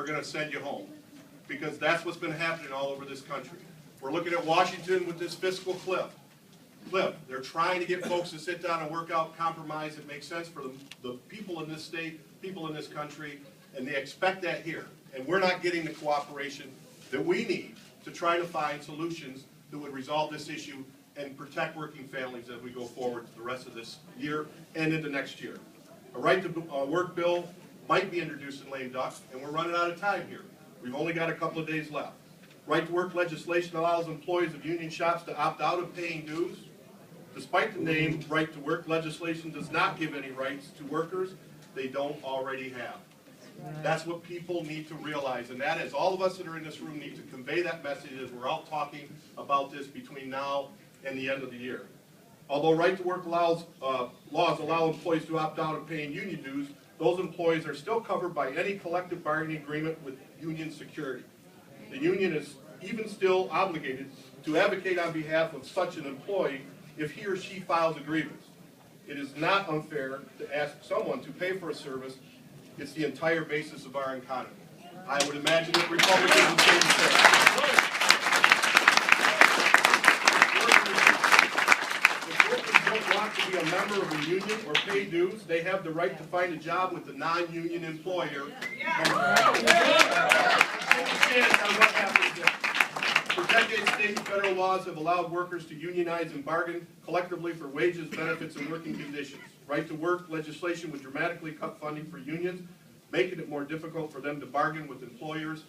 they're going to send you home. Because that's what's been happening all over this country. We're looking at Washington with this fiscal cliff. They're trying to get folks to sit down and work out compromise that makes sense for the people in this state, people in this country, and they expect that here. And we're not getting the cooperation that we need to try to find solutions that would resolve this issue and protect working families as we go forward to the rest of this year and into next year. A right to work bill might be introduced in lame duck, and we're running out of time here. We've only got a couple of days left. Right to work legislation allows employees of union shops to opt out of paying dues. Despite the name right to work, legislation does not give any rights to workers they don't already have. That's what people need to realize, and that is all of us that are in this room need to convey that message as we're out talking about this between now and the end of the year. Although right to work laws allow employees to opt out of paying union dues, those employees are still covered by any collective bargaining agreement with union security. The union is even still obligated to advocate on behalf of such an employee if he or she files a grievance. It is not unfair to ask someone to pay for a service. It's the entire basis of our economy. I would imagine that Republicans would say the same. If workers don't want to be a member of a union or pay dues, they have the right to find a job with a non-union employer. For decades, state and federal laws have allowed workers to unionize and bargain collectively for wages, benefits, and working conditions. Right to work legislation would dramatically cut funding for unions, making it more difficult for them to bargain with employers.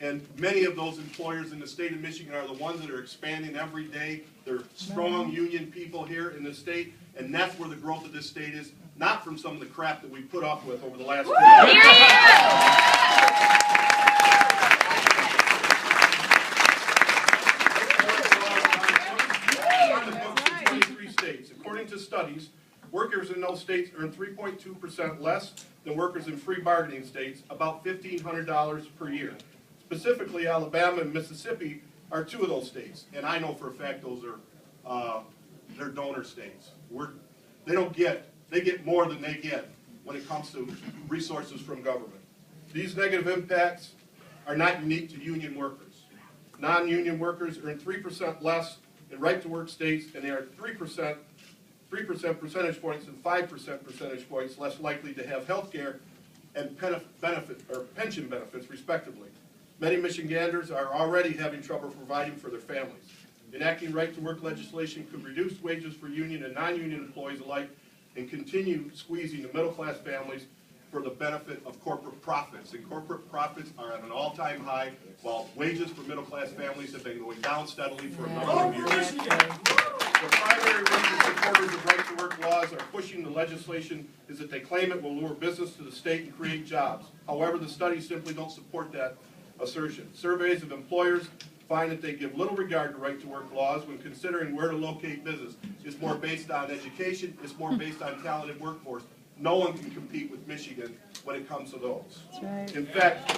And many of those employers in the state of Michigan are the ones that are expanding every day. They're strong union people here in the state, and that's where the growth of this state is, not from some of the crap that we put up with over the last 2 years. According to studies, workers in those states earn 3.2% less than workers in free bargaining states, about $1,500 per year. Specifically, Alabama and Mississippi are two of those states, and I know for a fact those are they're donor states. They get more than they get when it comes to resources from government. These negative impacts are not unique to union workers. Non-union workers earn 3% less in right-to-work states, and they are 3 percentage points and 5% percentage points less likely to have health care and pension benefits, respectively. Many Michiganders are already having trouble providing for their families. Enacting right-to-work legislation could reduce wages for union and non-union employees alike and continue squeezing the middle-class families for the benefit of corporate profits. And corporate profits are at an all-time high, while wages for middle-class families have been going down steadily for a number of years. The primary reason supporters of right-to-work laws are pushing the legislation is that they claim it will lure business to the state and create jobs. However, the studies simply don't support that assertion. Surveys of employers find that they give little regard to right-to-work laws when considering where to locate business. It's more based on education, it's more based on talented workforce. No one can compete with Michigan when it comes to those. That's right. In fact,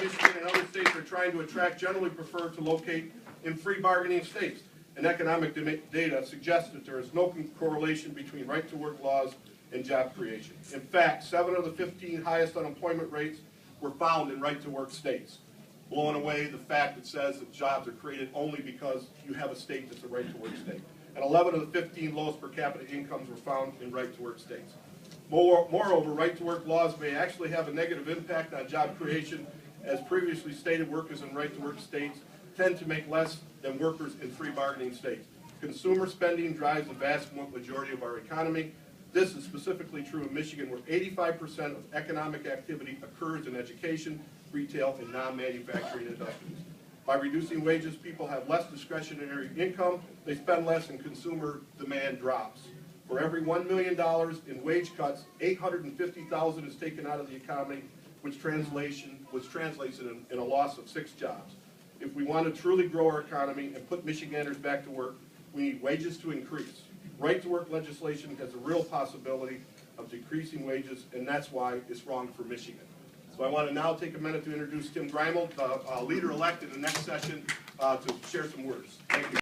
Michigan and other states are trying to attract generally prefer to locate in free bargaining states. And economic data suggests that there is no correlation between right-to-work laws and job creation. In fact, 7 of the 15 highest unemployment rates were found in right-to-work states, blowing away the fact that says that jobs are created only because you have a state that's a right-to-work state. And 11 of the 15 lowest per capita incomes were found in right-to-work states. Moreover, right-to-work laws may actually have a negative impact on job creation. As previously stated, workers in right-to-work states tend to make less than workers in free bargaining states. Consumer spending drives the vast majority of our economy. This is specifically true in Michigan, where 85% of economic activity occurs in education, retail, and non-manufacturing industries. By reducing wages, people have less discretionary income, they spend less, and consumer demand drops. For every $1 million in wage cuts, $850,000 is taken out of the economy, which translates in a loss of 6 jobs. If we want to truly grow our economy and put Michiganders back to work, we need wages to increase. Right-to-work legislation has a real possibility of decreasing wages, and that's why it's wrong for Michigan. So I want to now take a minute to introduce Tim Greimel, leader-elect in the next session, to share some words. Thank you.